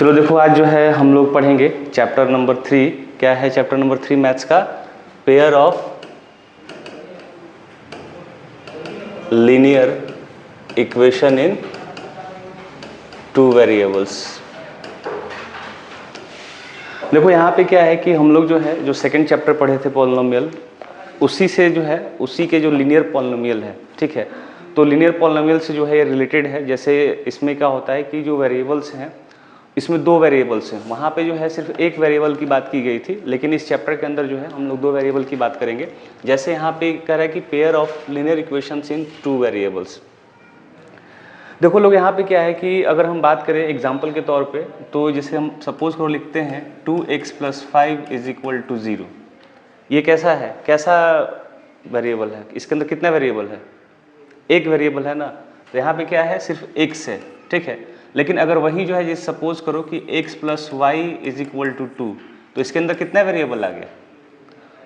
चलो देखो, आज जो है हम लोग पढ़ेंगे चैप्टर नंबर 3। क्या है चैप्टर नंबर 3 मैथ्स का? Pair of linear equation in two variables. देखो यहाँ पे क्या है कि हम लोग जो है जो सेकंड चैप्टर पढ़े थे पॉलिनोमियल, उसी से जो है उसी के जो लीनियर पॉलिनोमियल है, ठीक है। तो लीनियर पॉलिनोमियल से जो है ये रिलेटेड है। जैसे इसमें क्या होता है कि जो वेरिएबल्स हैं, इसमें दो वेरिएबल्स हैं, वहाँ पे जो है सिर्फ एक वेरिएबल की बात की गई थी, लेकिन इस चैप्टर के अंदर जो है हम लोग दो वेरिएबल की बात करेंगे। जैसे यहाँ पे कह रहा है कि pair of linear equations in two variables. देखो लोग, यहाँ पे क्या है कि अगर हम बात करें एग्जाम्पल के तौर पे, तो जैसे हम सपोज करो लिखते हैं 2x + 5 = 0। ये कैसा है, कैसा वेरिएबल है? इसके अंदर कितना वेरिएबल है? एक वेरिएबल है ना। तो यहाँ पे क्या है, सिर्फ x है, ठीक है। लेकिन अगर वही जो है जैसे सपोज करो कि x + y = 2, तो इसके अंदर कितना वेरिएबल आ गया?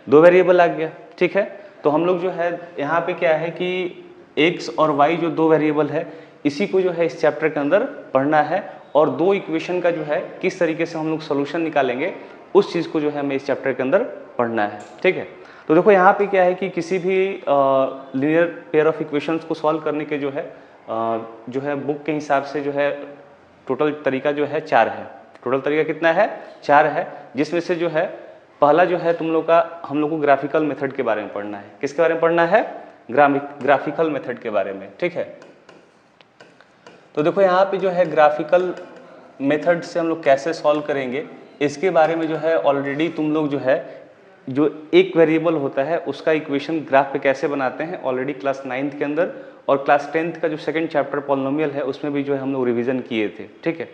दो वेरिएबल आ गया, ठीक है। तो हम लोग जो है यहाँ पे क्या है कि x और y जो दो वेरिएबल है, इसी को जो है इस चैप्टर के अंदर पढ़ना है, और दो इक्वेशन का जो है किस तरीके से हम लोग सोल्यूशन निकालेंगे, उस चीज़ को जो है हमें इस चैप्टर के अंदर पढ़ना है, ठीक है। तो देखो यहाँ पे क्या है कि किसी भी लीनियर पेयर ऑफ इक्वेशंस को सॉल्व करने के जो है बुक के हिसाब से जो है टोटल तरीका जो है 4 है। टोटल तरीका कितना है? 4 है, जिसमें से जो है पहला जो है हम लोग को ग्राफिकल मेथड के बारे में पढ़ना है। किसके बारे में पढ़ना है? ग्राफिकल मेथड के बारे में, ठीक है। तो देखो यहाँ पे जो है ग्राफिकल मेथड से हम लोग कैसे सॉल्व करेंगे, इसके बारे में जो है ऑलरेडी तुम लोग जो है जो एक वेरिएबल होता है उसका इक्वेशन ग्राफ पे कैसे बनाते हैं, ऑलरेडी क्लास 9th के अंदर और क्लास 10th का जो सेकंड चैप्टर पॉलिनोमियल है उसमें भी जो है हम लोग रिवीजन किए थे, ठीक है।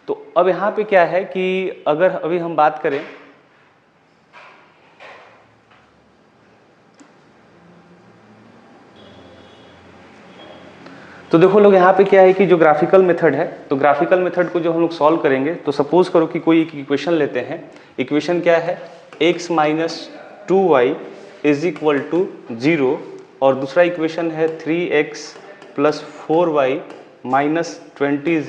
तो अब यहाँ पे क्या है कि अगर अभी हम बात करें, तो देखो लोग यहाँ पे क्या है कि जो ग्राफिकल मेथड है, तो ग्राफिकल मेथड को जो हम लोग सॉल्व करेंगे, तो सपोज करो कि कोई एक इक्वेशन लेते हैं। इक्वेशन क्या है? x - 2y = 0, और दूसरा इक्वेशन है 3x + 4y - 20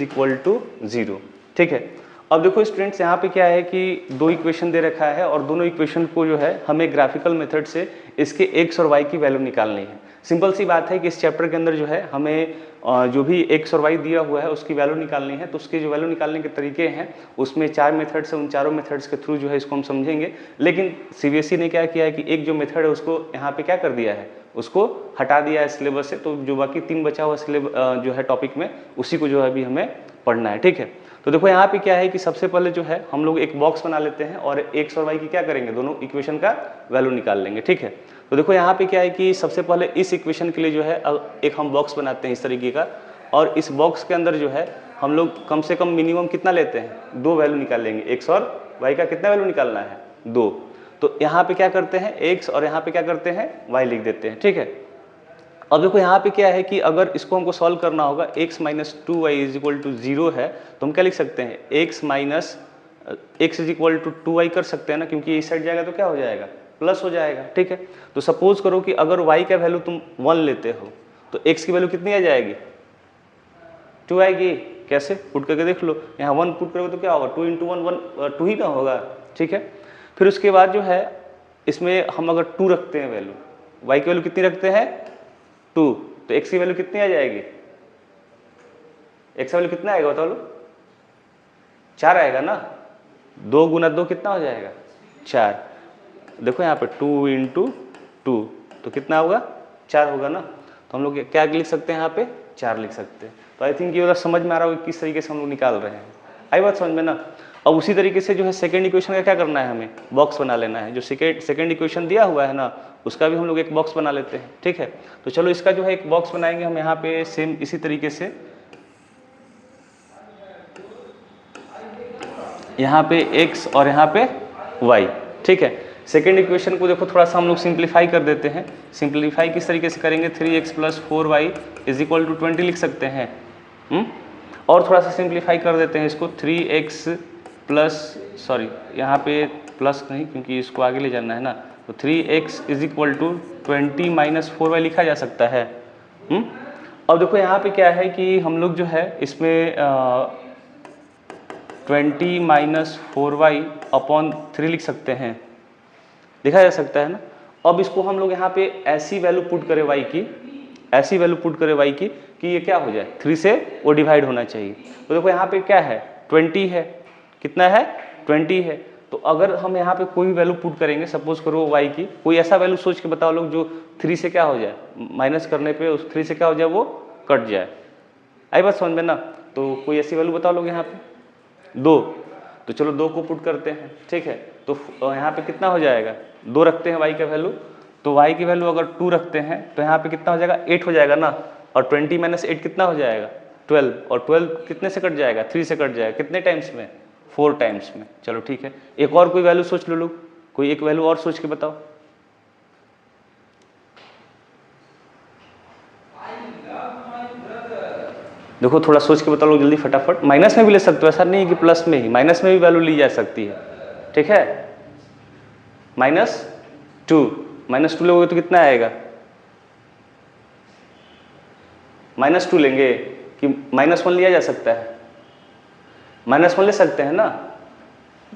= 0, ठीक है। अब देखो स्टूडेंट्स, यहाँ पे क्या है कि दो इक्वेशन दे रखा है, और दोनों इक्वेशन को जो है हमें ग्राफिकल मेथड से इसके x और y की वैल्यू निकालनी है। सिंपल सी बात है कि इस चैप्टर के अंदर जो है हमें जो भी x और y दिया हुआ है उसकी वैल्यू निकालनी है। तो उसकी जो वैल्यू निकालने के तरीके हैं, उसमें 4 मेथड्स हैं, उन चारों मेथड्स के थ्रू जो है इसको हम समझेंगे। लेकिन सीबीएसई ने क्या किया है कि एक जो मेथड है उसको यहाँ पे क्या कर दिया है, उसको हटा दिया है सिलेबस से। तो जो बाकी 3 बचा हुआ जो है टॉपिक में, उसी को जो है अभी हमें पढ़ना है, ठीक है। तो देखो यहाँ पे क्या है कि सबसे पहले जो है हम लोग एक बॉक्स बना लेते हैं, और x और y की क्या करेंगे, दोनों इक्वेशन का वैल्यू निकाल लेंगे, ठीक है। तो देखो यहाँ पे क्या है कि सबसे पहले इस इक्वेशन के लिए जो है एक हम बॉक्स बनाते हैं इस तरीके का, और इस बॉक्स के अंदर जो है हम लोग कम से कम मिनिमम कितना लेते हैं, 2 वैल्यू निकालेंगे। x और y का कितना वैल्यू निकालना है? 2। तो यहाँ पे क्या करते हैं, x, और यहाँ पे क्या करते हैं, y लिख देते हैं, ठीक है। अब देखो यहाँ पे क्या है कि अगर इसको हमको सॉल्व करना होगा, x - 2y = 0 है, तो हम क्या लिख सकते हैं, x = 2y कर सकते हैं ना, क्योंकि इस साइड जाएगा तो क्या हो जाएगा, प्लस हो जाएगा, ठीक है। तो सपोज करो कि अगर y का वैल्यू तुम 1 लेते हो, तो x की वैल्यू कितनी आ जाएगी, 2 आएगी। कैसे? पुट करके देख लो, यहाँ 1 पुट करोगे तो क्या होगा, 2 × 1 2 ही ना होगा, ठीक है। फिर उसके बाद जो है इसमें हम अगर 2 रखते हैं वैल्यू, y की वैल्यू कितनी रखते हैं, 2, तो x की वैल्यू कितनी आ जाएगी, x का वैल्यू कितना आएगा बता लो, 4 आएगा ना। 2 × 2 कितना हो जाएगा, 4। देखो यहाँ पे 2 × 2 तो कितना होगा, 4 होगा ना। तो हम लोग क्या लिख सकते हैं, यहाँ पे 4 लिख सकते हैं। तो आई थिंक ये वाला समझ में आ रहा होगा किस तरीके से हम लोग निकाल रहे हैं। आई बात समझ में ना। अब उसी तरीके से जो है सेकंड इक्वेशन का क्या करना है, हमें बॉक्स बना लेना है। जो सेकंड इक्वेशन दिया हुआ है ना, उसका भी हम लोग एक बॉक्स बना लेते हैं, ठीक है। तो चलो इसका जो है एक बॉक्स बनाएंगे हम यहाँ पे सेम इसी तरीके से। यहाँ पे x और यहाँ पे y, ठीक है। सेकेंड इक्वेशन को देखो थोड़ा सा हम लोग सिंप्लीफाई कर देते हैं। सिंप्लीफाई किस तरीके से करेंगे, 3x + 4y = 20 लिख सकते हैं। और थोड़ा सा सिंप्लीफाई कर देते हैं इसको, 3x सॉरी यहाँ पे प्लस नहीं, क्योंकि इसको आगे ले जाना है ना। तो 3x = 20 - 4y लिखा जा सकता है। अब देखो यहाँ पे क्या है कि हम लोग जो है इसमें 20 माइनस 4y अपॉन 3 लिख सकते हैं, देखा जा सकता है ना। अब इसको हम लोग यहाँ पे ऐसी वैल्यू पुट करें y की, ऐसी वैल्यू पुट करें y की कि ये क्या हो जाए, 3 से वो डिवाइड होना चाहिए। तो देखो यहाँ पे क्या है, 20 है, कितना है, 20 है। तो अगर हम यहाँ पे कोई वैल्यू पुट करेंगे, सपोज करो y की, कोई ऐसा वैल्यू सोच के बताओ लोग जो 3 से क्या हो जाए, माइनस करने पे उस 3 से क्या हो जाए, वो कट जाए। आई बात समझ में ना। तो कोई ऐसी वैल्यू बताओ लोग यहाँ पे, 2। तो चलो 2 को पुट करते हैं, ठीक है। तो यहाँ पे कितना हो जाएगा, 2 रखते हैं y का वैल्यू, तो y की वैल्यू अगर 2 रखते हैं तो यहाँ पे कितना हो जाएगा, 8 हो जाएगा ना। और 20 माइनस 8 कितना हो जाएगा, 12। और 12 कितने से कट जाएगा, 3 से कट जाएगा, कितने टाइम्स में, 4 टाइम्स में। चलो ठीक है, एक और कोई वैल्यू सोच लो लोग, कोई एक वैल्यू और सोच के बताओ। देखो थोड़ा सोच के बताओ लोग जल्दी फटाफट। माइनस में भी ले सकते हो, ऐसा नहीं है कि प्लस में ही, माइनस में भी वैल्यू ली जा सकती है, ठीक है। -2, -2 लोगे तो कितना आएगा, -2 लेंगे कि -1 लिया जा सकता है, -1 ले सकते हैं ना।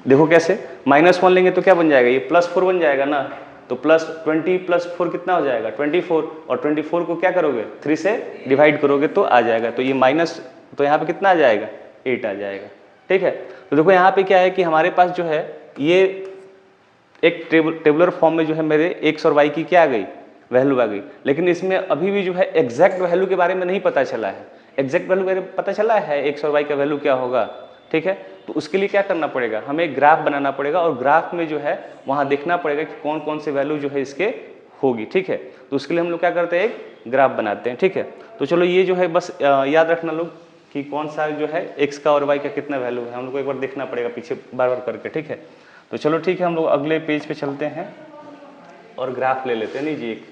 देखो कैसे, -1 लेंगे तो क्या बन जाएगा, ये +4 बन जाएगा ना। तो +20 + 4 कितना हो जाएगा, 24। और 24 को क्या करोगे, 3 से डिवाइड करोगे तो आ जाएगा। तो ये माइनस, तो यहाँ पे कितना आ जाएगा, 8 आ जाएगा, ठीक है। तो देखो यहाँ पे क्या है कि हमारे पास जो है ये एक टेबुलर फॉर्म में जो है मेरे x और y की क्या आ गई, वैल्यू आ गई। लेकिन इसमें अभी भी जो है एग्जैक्ट वैल्यू के बारे में नहीं पता चला है। एग्जैक्ट वैल्यू पता चला है x और y का वैल्यू क्या होगा, ठीक है। तो उसके लिए क्या करना पड़ेगा, हमें एक ग्राफ बनाना पड़ेगा और ग्राफ में जो है वहाँ देखना पड़ेगा कि कौन कौन से वैल्यू जो है इसके होगी, ठीक है। तो उसके लिए हम लोग क्या करते हैं, एक ग्राफ बनाते हैं, ठीक है। तो चलो ये जो है बस याद रखना लोग कि कौन सा जो है x का और y का कितना वैल्यू है, हम लोग को एक बार देखना पड़ेगा पीछे बार बार करके, ठीक है। तो चलो ठीक है, हम लोग अगले पेज पे चलते हैं और ग्राफ ले लेते हैं। नहीं जी, एक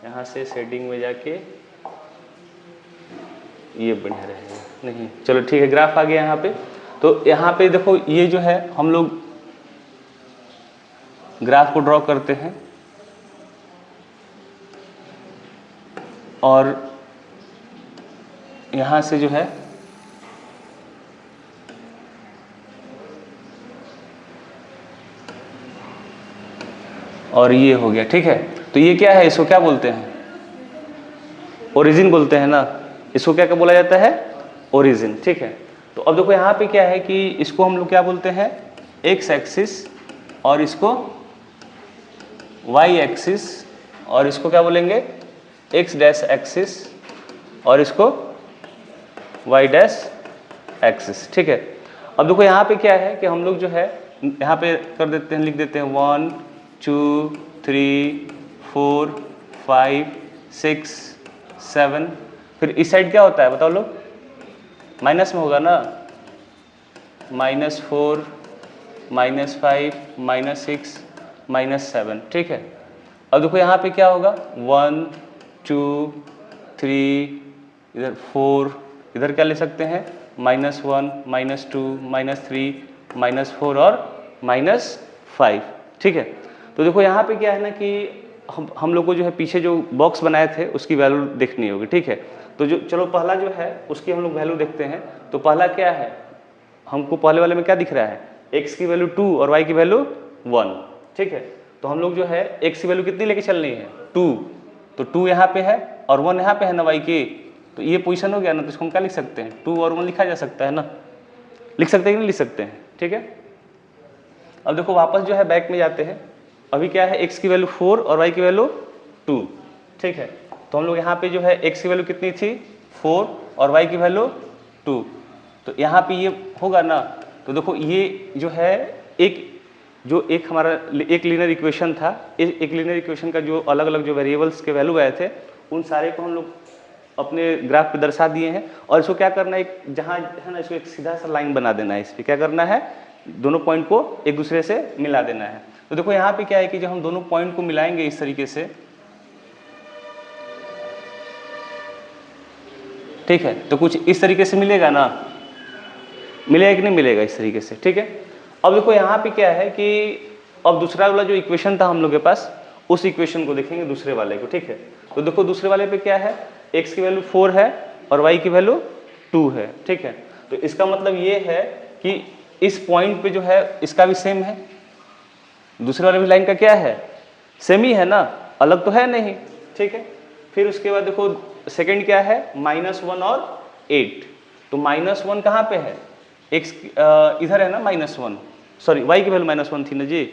यहाँ से शेडिंग में जाके ये बढ़िया रहेगा, नहीं चलो ठीक है, ग्राफ आ गया यहाँ पे। तो यहाँ पे देखो ये जो है हम लोग ग्राफ को ड्रॉ करते हैं और यहाँ से जो है और ये हो गया, ठीक है। तो ये क्या है, इसको क्या बोलते हैं, ओरिजिन बोलते हैं ना। इसको क्या क्या बोला जाता है, ओरिजिन, ठीक है। तो अब देखो यहाँ पे क्या है कि इसको हम लोग क्या बोलते हैं, एक्स एक्सिस, और इसको वाई एक्सिस, और इसको क्या बोलेंगे, एक्स डैश एक्सिस, और इसको वाई डैश एक्सिस, ठीक है। अब देखो यहाँ पे क्या है कि हम लोग जो है यहाँ पे कर देते हैं, लिख देते हैं 1 2 3 4 5 6 7। फिर इस साइड क्या होता है बताओ लोग, माइनस में होगा ना, -4 -5 -6 -7, ठीक है। अब देखो यहाँ पे क्या होगा, 1 2 3, इधर 4, इधर क्या ले सकते हैं, -1 -2 -3 -4 और -5, ठीक है। तो देखो यहाँ पे क्या है ना कि हम लोग को जो है पीछे जो बॉक्स बनाए थे उसकी वैल्यू देखनी होगी, ठीक है। तो जो चलो पहला जो है उसकी हम लोग वैल्यू देखते हैं। तो पहला क्या है, हमको पहले वाले में क्या दिख रहा है, x की वैल्यू 2 और y की वैल्यू 1, ठीक है। तो हम लोग जो है x की वैल्यू कितनी लेके चलनी है, 2। तो 2 यहाँ पे है और 1 यहाँ पे है ना y की, तो ये पोजीशन हो गया ना। तो इसको हम क्या लिख सकते हैं, 2 और 1 लिखा जा सकता है ना, लिख सकते हैं कि नहीं लिख सकते हैं, ठीक है। अब देखो वापस जो है बैक में जाते हैं। अभी क्या है, x की वैल्यू 4 और y की वैल्यू 2, ठीक है। तो हम लोग यहाँ पे जो है x की वैल्यू कितनी थी, 4 और y की वैल्यू 2। तो यहाँ पे ये होगा ना। तो देखो ये जो है एक हमारा एक लीनियर इक्वेशन था, एक लीनियर इक्वेशन का जो अलग अलग जो वेरिएबल्स के वैल्यू आए थे उन सारे को हम लोग अपने ग्राफ पे दर्शा दिए हैं। और इसको क्या करना है, एक जहाँ है ना इसको एक सीधा सा लाइन बना देना है। इस पर क्या करना है, दोनों पॉइंट को एक दूसरे से मिला देना है। तो देखो यहाँ पे क्या है कि जब हम दोनों पॉइंट को मिलाएंगे इस तरीके से, ठीक है, तो कुछ इस तरीके से मिलेगा ना, मिलेगा कि नहीं मिलेगा इस तरीके से, ठीक है। अब देखो यहाँ पे क्या है कि अब दूसरा वाला जो इक्वेशन था हम लोग के पास, उस इक्वेशन को देखेंगे दूसरे वाले को, ठीक है। तो देखो दूसरे वाले पे क्या है, x की वैल्यू 4 है और y की वैल्यू 2 है, ठीक है। तो इसका मतलब ये है कि इस पॉइंट पे जो है इसका भी सेम है, दूसरे वाले भी लाइन का क्या है, सेम ही है ना, अलग तो है नहीं, ठीक है। फिर उसके बाद देखो सेकंड क्या है, -1 और 8, तो -1 कहाँ पे है, x इधर है ना -1, सॉरी y की वैल्यू -1 थी ना जी,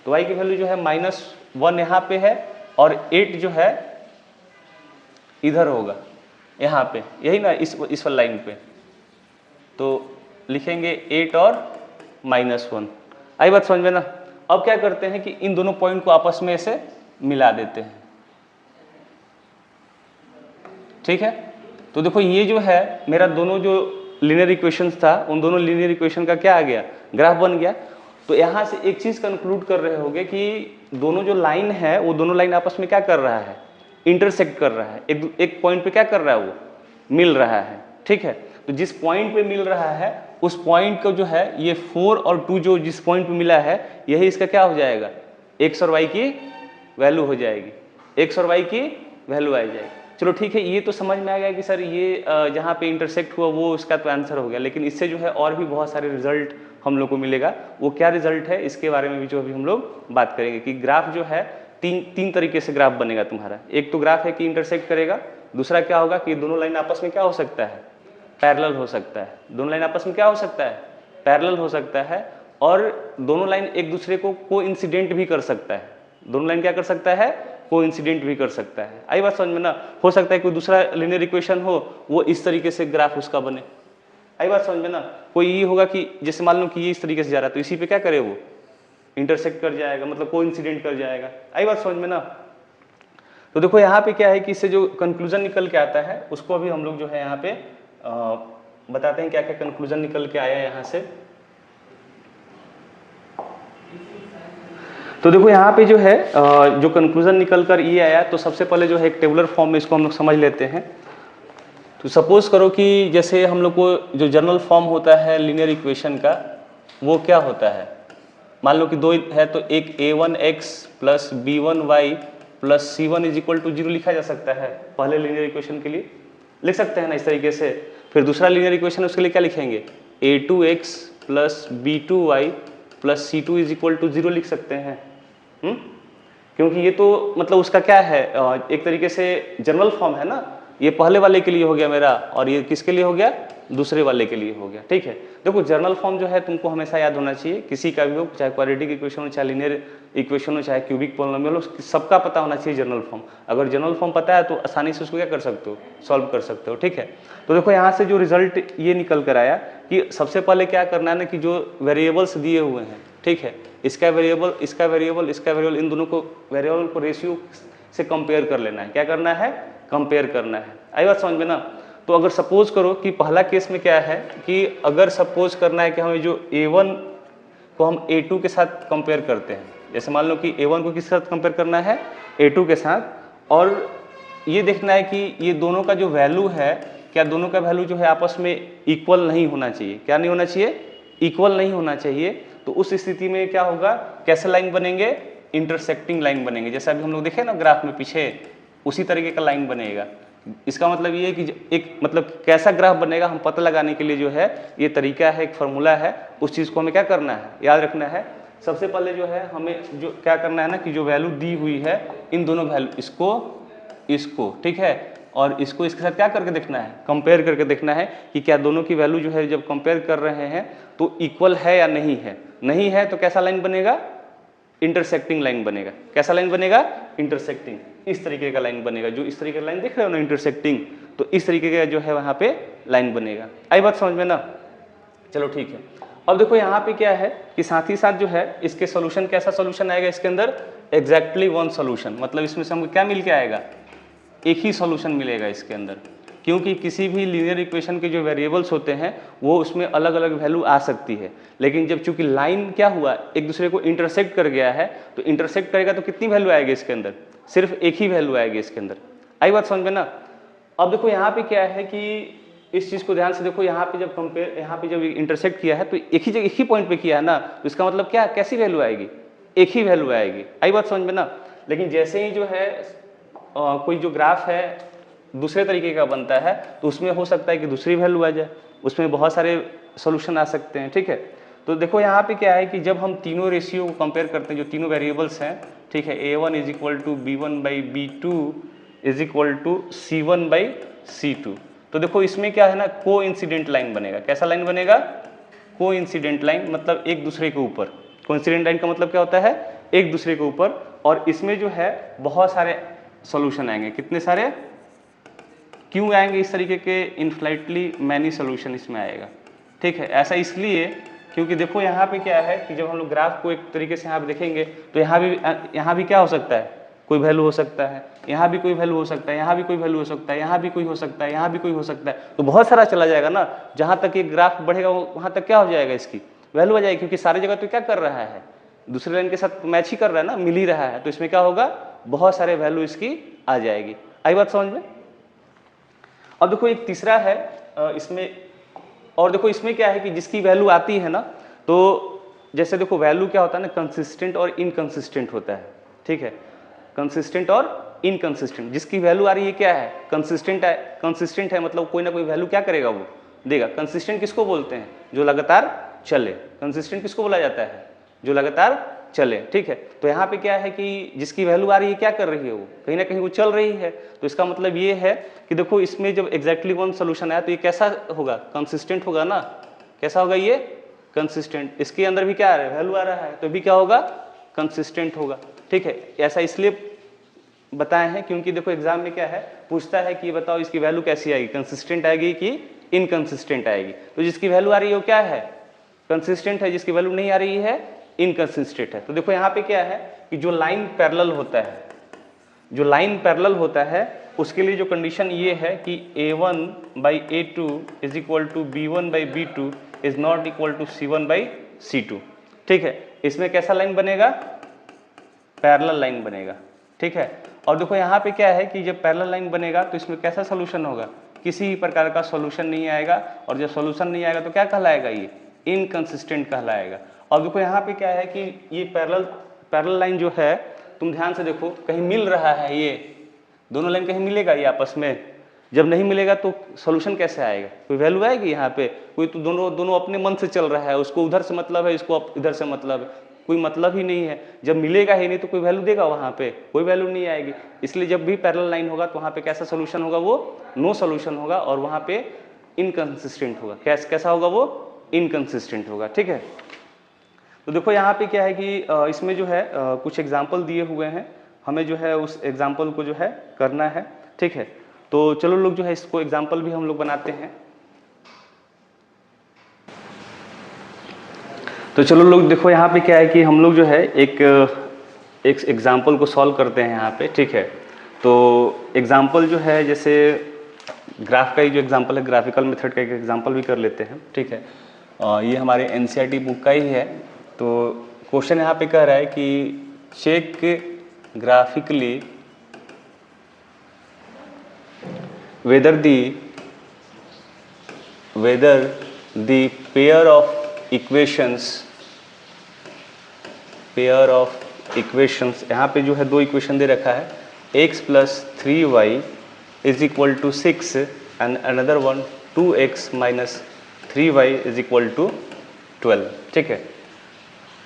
तो y की वैल्यू जो है -1 यहाँ पे है और 8 जो है इधर होगा यहाँ पे, यही ना इस वाली लाइन पे, तो लिखेंगे 8 और -1। आई बात समझ में ना। अब क्या करते हैं कि इन दोनों पॉइंट को आपस में ऐसे मिला देते हैं, ठीक है। तो देखो ये जो है मेरा दोनों जो लीनियर इक्वेशंस था, उन दोनों लीनियर इक्वेशन का क्या आ गया, ग्राफ बन गया। तो यहाँ से एक चीज कंक्लूड कर रहे होगे कि दोनों जो लाइन है वो दोनों लाइन आपस में क्या कर रहा है, इंटरसेक्ट कर रहा है, एक पॉइंट पे क्या कर रहा है, वो मिल रहा है, ठीक है। तो जिस पॉइंट पे मिल रहा है उस पॉइंट को जो है ये 4 और 2 जो जिस पॉइंट पे मिला है यही इसका क्या हो जाएगा, x और y की वैल्यू हो जाएगी, x और y की वैल्यू आ जाएगी। चलो ठीक है, ये तो समझ में आ गया कि सर ये जहाँ पे इंटरसेक्ट हुआ वो उसका तो आंसर हो गया, लेकिन इससे जो है और भी बहुत सारे रिजल्ट हम लोग को मिलेगा। वो क्या रिजल्ट है इसके बारे में भी जो अभी हम लोग बात करेंगे कि ग्राफ जो है तीन तरीके से ग्राफ बनेगा तुम्हारा। एक तो ग्राफ है कि इंटरसेक्ट करेगा, दूसरा क्या होगा कि दोनों लाइन आपस में क्या हो सकता है, पैरेलल हो सकता है, दोनों लाइन आपस में क्या हो सकता है, पैरेलल हो सकता है, और दोनों लाइन एक दूसरे को कोइंसिडेंट भी कर सकता है, दोनों लाइन क्या कर सकता है, कोइंसिडेंट भी कर सकता है। आई बात समझ में ना। हो सकता है कोई दूसरा लीनियर इक्वेशन हो वो इस तरीके से ग्राफ उसका बने, आई बात समझ में ना। कोई ये होगा कि जैसे मान लो कि ये इस तरीके से जा रहा है तो इसी पे क्या करे, वो इंटरसेक्ट कर जाएगा, मतलब कोइंसिडेंट कर जाएगा, आई बात समझ में ना। तो देखो यहाँ पे क्या है कि इससे जो कंक्लूजन निकल के आता है उसको अभी हम लोग जो है यहाँ पे बताते हैं क्या क्या कंक्लूजन निकल के आया है यहाँ से। तो देखो यहाँ पे जो है जो कंक्लूजन निकल कर ये आया, तो सबसे पहले जो है एक टेबुलर फॉर्म में इसको हम लोग समझ लेते हैं। तो सपोज करो कि जैसे हम लोग को जो जनरल फॉर्म होता है लीनियर इक्वेशन का वो क्या होता है, मान लो कि दो है तो एक a1x plus b1y plus c1 is equal to 0 लिखा जा सकता है, पहले लीनियर इक्वेशन के लिए लिख सकते हैं ना इस तरीके से। फिर दूसरा लीनियर इक्वेशन उसके लिए क्या लिखेंगे, a2x plus b2y plus c2 is equal to 0 लिख सकते हैं, क्योंकि ये तो मतलब उसका क्या है, एक तरीके से जनरल फॉर्म है ना। ये पहले वाले के लिए हो गया मेरा और ये किसके लिए हो गया, दूसरे वाले के लिए हो गया, ठीक है। देखो जनरल फॉर्म जो है तुमको हमेशा याद होना चाहिए, किसी का भी हो, चाहे क्वाड्रेटिक इक्वेशन हो, चाहे लीनियर इक्वेशन हो, चाहे क्यूबिक पॉलिनोमियल हो, सबका पता होना चाहिए जनरल फॉर्म। अगर जनरल फॉर्म पता है तो आसानी से उसको क्या कर सकते हो, सॉल्व कर सकते हो, ठीक है। तो देखो यहाँ से जो रिजल्ट ये निकल कर आया कि सबसे पहले क्या करना है ना कि जो वेरिएबल्स दिए हुए हैं, ठीक है, इसका वेरिएबल, इसका वेरिएबल, इसका वेरिएबल, इन दोनों को वेरिएबल को रेशियो से कंपेयर कर लेना है। क्या करना है, कंपेयर करना है। आई बात समझ में ना। तो अगर सपोज करो कि पहला केस में क्या है कि अगर सपोज करना है कि हमें जो a1 को हम a2 के साथ कंपेयर करते हैं, जैसे मान लो कि a1 को किसके साथ कंपेयर करना है, a2 के साथ, और ये देखना है कि ये दोनों का जो वैल्यू है, क्या दोनों का वैल्यू जो है आपस में इक्वल नहीं होना चाहिए। क्या नहीं होना चाहिए, इक्वल नहीं होना चाहिए। तो उस स्थिति में क्या होगा, कैसे लाइन बनेंगे, इंटरसेक्टिंग लाइन बनेंगे। जैसे अभी हम लोग देखे ना ग्राफ में पीछे, उसी तरीके का लाइन बनेगा। इसका मतलब ये है कि एक मतलब कैसा ग्राफ बनेगा हम पता लगाने के लिए जो है ये तरीका है, एक फार्मूला है, उस चीज़ को हमें क्या करना है, याद रखना है। सबसे पहले जो है हमें जो क्या करना है ना कि जो वैल्यू दी हुई है इन दोनों वैल्यू, इसको ठीक है, और इसको इसके साथ क्या करके देखना है, कंपेयर करके देखना है कि क्या दोनों की वैल्यू जो है जब कंपेयर कर रहे हैं तो इक्वल है या नहीं है। नहीं है तो कैसा लाइन बनेगा, इंटरसेक्टिंग लाइन बनेगा। कैसा लाइन बनेगा, इंटरसेक्टिंग, इस तरीके का लाइन बनेगा। जो इस तरीके का लाइन देख रहे हो ना इंटरसेक्टिंग, तो इस तरीके का जो है वहाँ पे लाइन बनेगा। आई बात समझ में ना। चलो ठीक है। अब देखो यहाँ पे क्या है कि साथ ही साथ जो है इसके सोल्यूशन, कैसा सोल्यूशन आएगा इसके अंदर, एग्जैक्टली वन सोल्यूशन। मतलब इसमें से हमको क्या मिल के आएगा, एक ही सोल्यूशन मिलेगा इसके अंदर, क्योंकि किसी भी लीनियर इक्वेशन के जो वेरिएबल्स होते हैं वो उसमें अलग अलग वैल्यू आ सकती है, लेकिन जब चूंकि लाइन क्या हुआ, एक दूसरे को इंटरसेक्ट कर गया है, तो इंटरसेक्ट करेगा तो कितनी वैल्यू आएगी इसके अंदर, सिर्फ एक ही वैल्यू आएगी इसके अंदर। आई बात समझ में ना। अब देखो यहाँ पे क्या है कि इस चीज को ध्यान से देखो, यहाँ पे जब कंपेयर, यहाँ पे जब इंटरसेक्ट किया है तो एक ही जगह, एक ही पॉइंट पे किया है ना, तो इसका मतलब क्या, कैसी वैल्यू आएगी, एक ही वैल्यू आएगी। आई बात समझ में ना। लेकिन जैसे ही जो है कोई जो ग्राफ है दूसरे तरीके का बनता है तो उसमें हो सकता है कि दूसरी वैल्यू आ जाए, उसमें बहुत सारे सोल्यूशन आ सकते हैं, ठीक है। तो देखो यहाँ पे क्या है कि जब हम तीनों रेशियो को कंपेयर करते हैं, जो तीनों वेरिएबल्स हैं, ठीक है, a1 is equal to b1/b2 is equal to c1/c2। तो देखो इसमें क्या है ना, को इंसिडेंट लाइन बनेगा। कैसा लाइन बनेगा? को इंसिडेंट लाइन, मतलब एक दूसरे के ऊपर। को इंसिडेंट लाइन का मतलब क्या होता है? एक दूसरे के ऊपर। और इसमें जो है बहुत सारे सॉल्यूशन आएंगे। कितने सारे? क्यों आएंगे इस तरीके के? इनफाइनाइटली मैनी सॉल्यूशन इसमें आएगा, ठीक है। ऐसा इसलिए क्योंकि देखो यहाँ पे क्या है कि जब हम लोग ग्राफ को एक तरीके से यहाँ पे देखेंगे तो यहाँ भी क्या हो सकता है? कोई वैल्यू हो सकता है, यहाँ भी कोई वैल्यू हो सकता है, यहाँ भी कोई वैल्यू हो सकता है, यहाँ भी कोई हो सकता है, यहाँ भी कोई हो सकता है। तो बहुत सारा चला जाएगा ना। जहाँ तक ये ग्राफ बढ़ेगा वहाँ तक क्या हो जाएगा? इसकी वैल्यू आ जाएगी, क्योंकि सारी जगह तो क्या कर रहा है? दूसरे लाइन के साथ मैच ही कर रहा है ना, मिल ही रहा है। तो इसमें क्या होगा? बहुत सारे वैल्यू इसकी आ जाएगी। आई बात समझ में? अब देखो एक तीसरा है इसमें, और देखो इसमें क्या है कि जिसकी वैल्यू आती है ना, तो जैसे देखो वैल्यू क्या होता है ना, कंसिस्टेंट और इनकंसिस्टेंट होता है, ठीक है। कंसिस्टेंट और इनकंसिस्टेंट। जिसकी वैल्यू आ रही है क्या है? कंसिस्टेंट है। कंसिस्टेंट है मतलब कोई ना कोई वैल्यू क्या करेगा? वो देगा। कंसिस्टेंट किसको बोलते हैं? जो लगातार चले। कंसिस्टेंट किसको बोला जाता है? जो लगातार चले, ठीक है। तो यहाँ पे क्या है कि जिसकी वैल्यू आ रही है क्या कर रही है? वो कहीं ना कहीं वो चल रही है। तो इसका मतलब ये है कि देखो इसमें जब एग्जैक्टली वन सोल्यूशन आया तो ये कैसा होगा? कंसिस्टेंट होगा ना। कैसा होगा ये? कंसिस्टेंट। इसके अंदर भी क्या आ रहा है? वैल्यू आ रहा है, तो भी क्या होगा? कंसिस्टेंट होगा, ठीक है। ऐसा इसलिए बताए हैं क्योंकि देखो एग्जाम में क्या है, पूछता है कि बताओ इसकी वैल्यू कैसी आएगी, कंसिस्टेंट आएगी कि इनकंसिस्टेंट आएगी। तो जिसकी वैल्यू आ रही है वो क्या है? कंसिस्टेंट है। जिसकी वैल्यू नहीं आ रही है इनकंसिस्टेंट है। तो देखो यहाँ पे क्या है कि जो लाइन पैरेलल होता है, जो लाइन पैरेलल होता है उसके लिए जो कंडीशन ये है कि a1/a2 is equal to b1/b2 is not equal to c1/c2, ठीक है। इसमें कैसा लाइन बनेगा? पैरेलल लाइन बनेगा, ठीक है। और देखो यहाँ पे क्या है कि जब पैरेलल लाइन बनेगा तो इसमें कैसा सोल्यूशन होगा? किसी प्रकार का सोल्यूशन नहीं आएगा। और जब सोल्यूशन नहीं आएगा तो क्या कहलाएगा? ये इनकंसिस्टेंट कहलाएगा। और देखो यहाँ पे क्या है कि ये पैरेलल लाइन जो है, तुम ध्यान से देखो, कहीं मिल रहा है, ये दोनों लाइन कहीं मिलेगा ये आपस में? जब नहीं मिलेगा तो सोल्यूशन कैसे आएगा? कोई वैल्यू आएगी यहाँ पे? कोई तो दोनों अपने मन से चल रहा है, उसको उधर से मतलब है, इसको इधर से मतलब है, कोई मतलब ही नहीं है। जब मिलेगा ही नहीं तो कोई वैल्यू देगा वहाँ पे? कोई वैल्यू नहीं आएगी। इसलिए जब भी पैरेलल लाइन होगा तो वहाँ पे कैसा सोल्यूशन होगा? वो नो सोल्यूशन होगा और वहाँ पे इनकंसिस्टेंट होगा। कैसा होगा? वो इनकंसिस्टेंट होगा, ठीक है। तो देखो यहाँ पे क्या है कि इसमें जो है कुछ एग्जाम्पल दिए हुए हैं, हमें जो है उस एग्जाम्पल को जो है करना है, ठीक है। तो चलो लोग जो है इसको एग्जाम्पल भी हम लोग बनाते हैं। तो चलो लोग देखो यहाँ पे क्या है कि हम लोग जो है एक एग्जाम्पल को सॉल्व करते हैं यहाँ पे, ठीक है। तो एग्जाम्पल जो है जैसे ग्राफ का ही जो एग्जाम्पल है, ग्राफिकल मेथड का एक एग्जाम्पल भी कर लेते हैं, ठीक है। ये हमारे एनसीईआरटी बुक का ही है। तो क्वेश्चन यहाँ पे कह रहा है कि check graphically whether the pair of equations यहाँ पे जो है दो इक्वेशन दे रखा है, x + 3y = 6 and another one 2x - 3y = 12, ठीक है।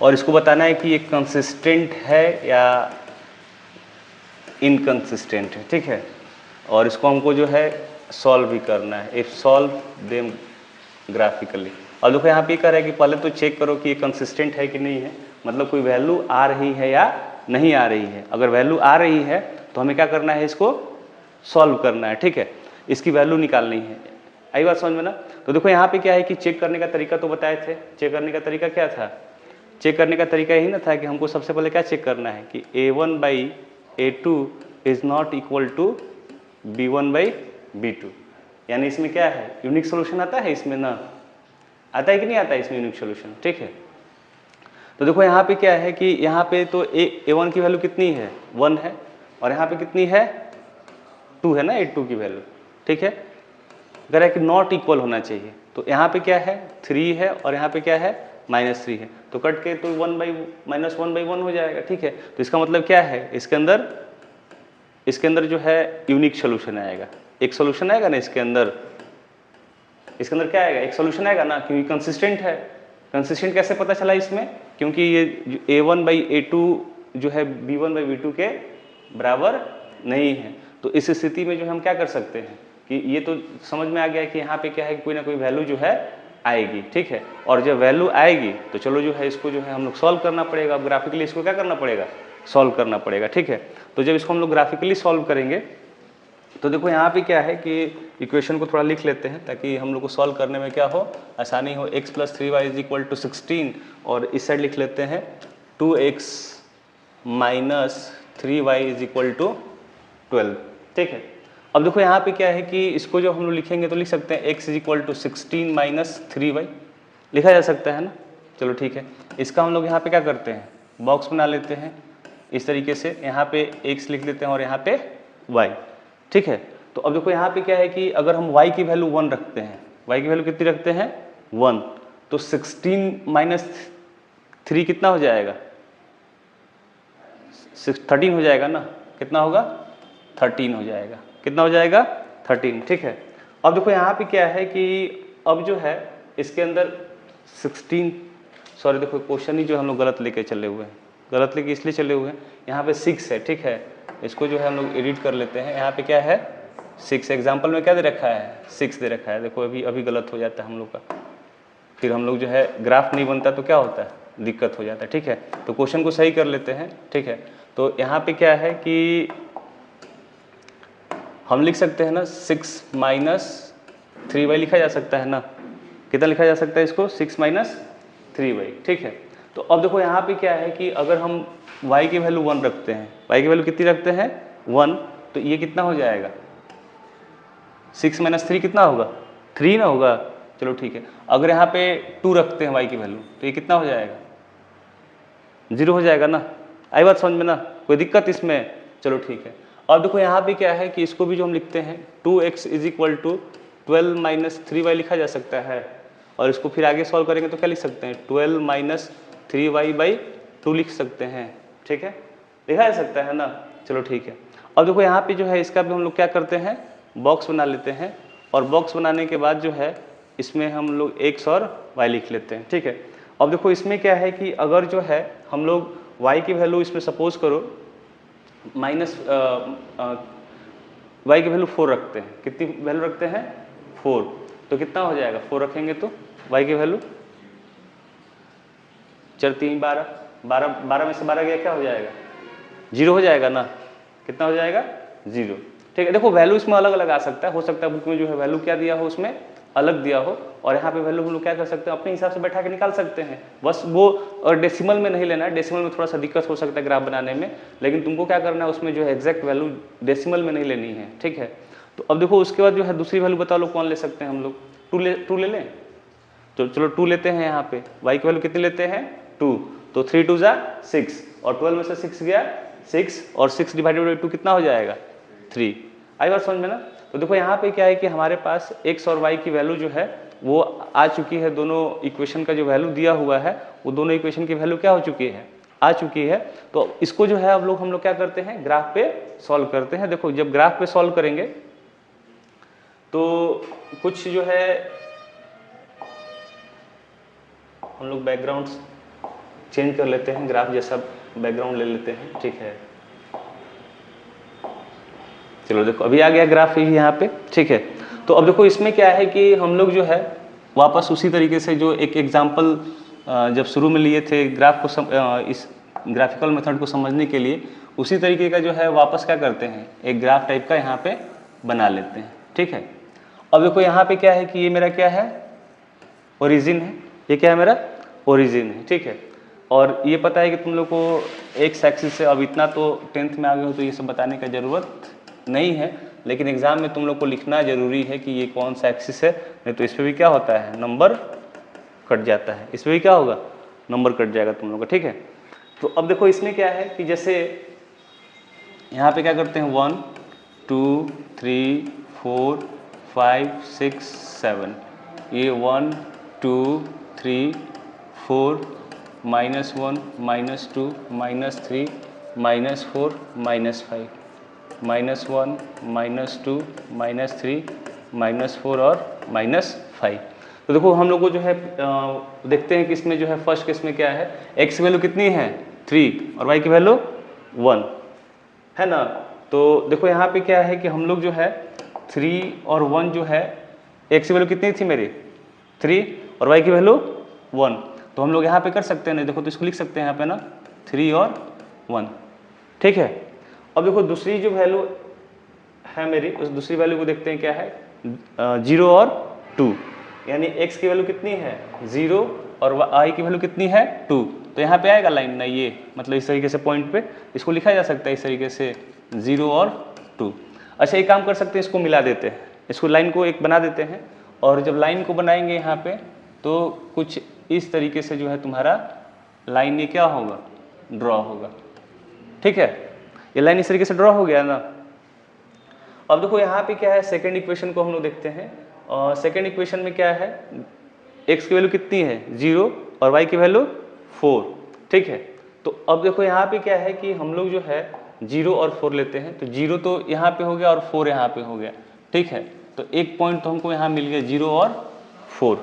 और इसको बताना है कि ये कंसिस्टेंट है या इनकंसिस्टेंट है, ठीक है। और इसको हमको जो है सॉल्व भी करना है। If solve them graphically. और देखो यहाँ पे कह रहा है कि पहले तो चेक करो कि ये कंसिस्टेंट है कि नहीं है, मतलब कोई वैल्यू आ रही है या नहीं आ रही है। अगर वैल्यू आ रही है तो हमें क्या करना है? इसको सॉल्व करना है, ठीक है। इसकी वैल्यू निकालनी है। आई बात समझ में ना? तो देखो यहाँ पे क्या है कि चेक करने का तरीका तो बताए थे। चेक करने का तरीका क्या था? चेक करने का तरीका यही ना था कि हमको सबसे पहले क्या चेक करना है कि a1/a2 is not equal to b1/b2। यानी इसमें क्या है? यूनिक सोल्यूशन आता है इसमें ना? आता है कि नहीं आता है इसमें यूनिक सोल्यूशन, ठीक है। तो देखो यहाँ पे क्या है कि यहाँ पे तो a1 की वैल्यू कितनी है? 1 है। और यहाँ पे कितनी है? 2 है ना, a2 की वैल्यू, ठीक है। अगर है कि नॉट इक्वल होना चाहिए, तो यहाँ पे क्या है? 3 है और यहाँ पे क्या है? -3 है। तो कट के तो -1/1 हो जाएगा, ठीक है। तो इसका मतलब क्या है? इसके अंदर जो है यूनिक सोल्यूशन आएगा। एक सोल्यूशन आएगा ना इसके अंदर क्या आएगा? एक सोल्यूशन आएगा ना, क्योंकि कंसिस्टेंट है। कंसिस्टेंट कैसे पता चला इसमें, क्योंकि ये a1/a2 जो है b1/b2 के बराबर नहीं है। तो इस स्थिति में जो हम क्या कर सकते हैं कि ये तो समझ में आ गया कि यहाँ पे क्या है, कोई ना कोई वैल्यू जो है आएगी, ठीक है। और जब वैल्यू आएगी तो चलो जो है इसको जो है हम लोग सॉल्व करना पड़ेगा। अब ग्राफिकली इसको क्या करना पड़ेगा, सॉल्व करना पड़ेगा, ठीक है। तो जब इसको हम लोग ग्राफिकली सॉल्व करेंगे तो देखो यहाँ पे क्या है कि इक्वेशन को थोड़ा लिख लेते हैं ताकि हम लोग को सॉल्व करने में क्या हो, आसानी हो। x + 3y = 16 और इस साइड लिख लेते हैं 2x - 3y = 12, ठीक है। अब देखो यहाँ पे क्या है कि इसको जब हम लोग लिखेंगे तो लिख सकते हैं x = 16 - 3y लिखा जा सकता है ना। चलो ठीक है, इसका हम लोग यहाँ पे क्या करते हैं, बॉक्स बना लेते हैं इस तरीके से। यहाँ पे x लिख लेते हैं और यहाँ पे y, ठीक है। तो अब देखो यहाँ पे क्या है कि अगर हम y की वैल्यू 1 रखते हैं, y की वैल्यू कितनी रखते हैं 1, तो 16 - 3 कितना हो जाएगा, 13 हो जाएगा ना। कितना होगा, 13 हो जाएगा। कितना हो जाएगा, 13, ठीक है। अब देखो यहाँ पे क्या है कि अब जो है इसके अंदर 16, सॉरी देखो क्वेश्चन ही जो हम लोग गलत लेके चले हुए हैं, गलत लेके इसलिए चले हुए हैं। यहाँ पे 6 है, ठीक है। इसको जो है हम लोग एडिट कर लेते हैं। यहाँ पे क्या है 6, एग्जाम्पल में क्या दे रखा है 6 दे रखा है। देखो अभी गलत हो जाता है हम लोग का, फिर हम लोग जो है ग्राफ नहीं बनता तो क्या होता है, दिक्कत हो जाता है, ठीक है। तो क्वेश्चन को सही कर लेते हैं, ठीक है। तो यहाँ पे क्या है कि हम लिख सकते हैं ना 6 - 3y लिखा जा सकता है ना। कितना लिखा जा सकता है इसको, 6 - 3y, ठीक है। तो अब देखो यहाँ पे क्या है कि अगर हम y की वैल्यू 1 रखते हैं, y की वैल्यू कितनी रखते हैं 1, तो ये कितना हो जाएगा 6 - 3 कितना होगा 3 ना होगा। चलो ठीक है, अगर यहाँ पे 2 रखते हैं y की वैल्यू तो ये कितना हो जाएगा 0 हो जाएगा ना। आई बात समझ में ना, कोई दिक्कत इसमें, चलो ठीक है। अब देखो यहाँ पे क्या है कि इसको भी जो हम लिखते हैं 2x = 12 - 3y लिखा जा सकता है। और इसको फिर आगे सॉल्व करेंगे तो क्या लिख सकते हैं 12 - 3y/2 लिख सकते हैं, ठीक है, लिखा जा सकता है ना। चलो ठीक है। अब देखो यहाँ पे जो है इसका भी हम लोग क्या करते हैं, बॉक्स बना लेते हैं। और बॉक्स बनाने के बाद जो है इसमें हम लोग x और y लिख लेते हैं, ठीक है। अब देखो इसमें क्या है कि अगर जो है हम लोग y की वैल्यू इसमें सपोज करो y की वैल्यू 4 रखते हैं। कितनी वैल्यू रखते हैं 4, तो कितना हो जाएगा 4 रखेंगे तो y की वैल्यू 4 3 12, 12 में से 12 गया क्या हो जाएगा 0 हो जाएगा ना। कितना हो जाएगा 0, ठीक है। देखो वैल्यू इसमें अलग अलग आ सकता है, हो सकता है बुक में जो है वैल्यू क्या दिया हो उसमें अलग दिया हो, और यहाँ पे वैल्यू हम लोग क्या कर सकते हैं अपने हिसाब से बैठा के निकाल सकते हैं। बस वो डेसिमल में नहीं लेना है, डेसिमल में थोड़ा सा दिक्कत हो सकता है ग्राफ बनाने में, लेकिन तुमको क्या करना है उसमें जो है एग्जैक्ट वैल्यू डेसिमल में नहीं लेनी है, ठीक है। तो अब देखो उसके बाद जो है दूसरी वैल्यू बता लो कौन ले सकते हैं हम लोग, 2 ले लें। तो चलो 2 लेते हैं। यहाँ पे y की वैल्यू कितनी लेते हैं 2, तो 3 2 6 और 12 में से 6 गया 6, और 6 / 2 कितना हो जाएगा 3। आई बात समझ में ना। तो देखो यहाँ पे क्या है कि हमारे पास x और y की वैल्यू जो है वो आ चुकी है, दोनों इक्वेशन का जो वैल्यू दिया हुआ है वो दोनों इक्वेशन की वैल्यू क्या हो चुकी है, आ चुकी है। तो इसको जो है हम लोग क्या करते हैं ग्राफ पे सॉल्व करते हैं। देखो जब ग्राफ पे सॉल्व करेंगे तो कुछ जो है हम लोग बैकग्राउंड चेंज कर लेते हैं, ग्राफ जैसा बैकग्राउंड ले लेते हैं, ठीक है। चलो देखो अभी आ गया ग्राफ ही यहाँ पे, ठीक है। तो अब देखो इसमें क्या है कि हम लोग जो है वापस उसी तरीके से जो एक एग्जांपल जब शुरू में लिए थे ग्राफ को इस ग्राफिकल मेथड को समझने के लिए, उसी तरीके का जो है वापस क्या करते हैं एक ग्राफ टाइप का यहाँ पे बना लेते हैं, ठीक है। अब देखो यहाँ पे क्या है कि ये मेरा क्या है ओरिजिन है, ये क्या है मेरा ओरिजिन है, ठीक है। और ये पता है कि तुम लोग को एक्स एक्सिस से, अब इतना तो 10th में आ गए हो तो ये सब बताने का ज़रूरत नहीं है, लेकिन एग्जाम में तुम लोग को लिखना जरूरी है कि ये कौन सा एक्सिस है, नहीं तो इस पर भी क्या होता है नंबर कट जाता है, इस पर भी क्या होगा नंबर कट जाएगा तुम लोग का, ठीक है। तो अब देखो इसमें क्या है कि जैसे यहाँ पे क्या करते हैं 1 2 3 4 5 6 7, ये 1 2 3 4 -1 -2 -3 -4 -5 -1 -2 -3 -4 और -5। तो देखो हम लोग को जो है देखते हैं कि इसमें जो है फर्स्ट केस में क्या है, x की वैल्यू कितनी है 3 और y की वैल्यू 1 है ना। तो देखो यहाँ पे क्या है कि हम लोग जो है 3 और 1 जो है, x की वैल्यू कितनी थी मेरी 3 और y की वैल्यू 1, तो हम लोग यहाँ पे कर सकते हैं, नहीं देखो तो इसको लिख सकते हैं यहाँ पे ना 3 और 1, ठीक है। अब देखो दूसरी जो वैल्यू है मेरी, उस दूसरी वैल्यू को देखते हैं क्या है 0 और 2, यानी x की वैल्यू कितनी है 0 और y की वैल्यू कितनी है 2, तो यहाँ पे आएगा लाइन ना, ये मतलब इस तरीके से पॉइंट पे इसको लिखा जा सकता है इस तरीके से 0 और 2। अच्छा एक काम कर सकते हैं, इसको मिला देते हैं, इसको लाइन को एक बना देते हैं, और जब लाइन को बनाएंगे यहाँ पे तो कुछ इस तरीके से जो है तुम्हारा लाइन ये क्या होगा ड्रॉ होगा, ठीक है। ये लाइन इस तरीके से ड्रॉ हो गया ना। अब देखो यहाँ पे क्या है, सेकेंड इक्वेशन को हम लोग देखते हैं, और सेकेंड इक्वेशन में क्या है, x की वैल्यू कितनी है 0 और y की वैल्यू 4, ठीक है। तो अब देखो यहाँ पे क्या है कि हम लोग जो है 0 और 4 लेते हैं, तो 0 तो यहाँ पे हो गया और 4 यहाँ पे हो गया, ठीक है। तो एक पॉइंट तो हमको यहाँ मिल गया 0 और 4,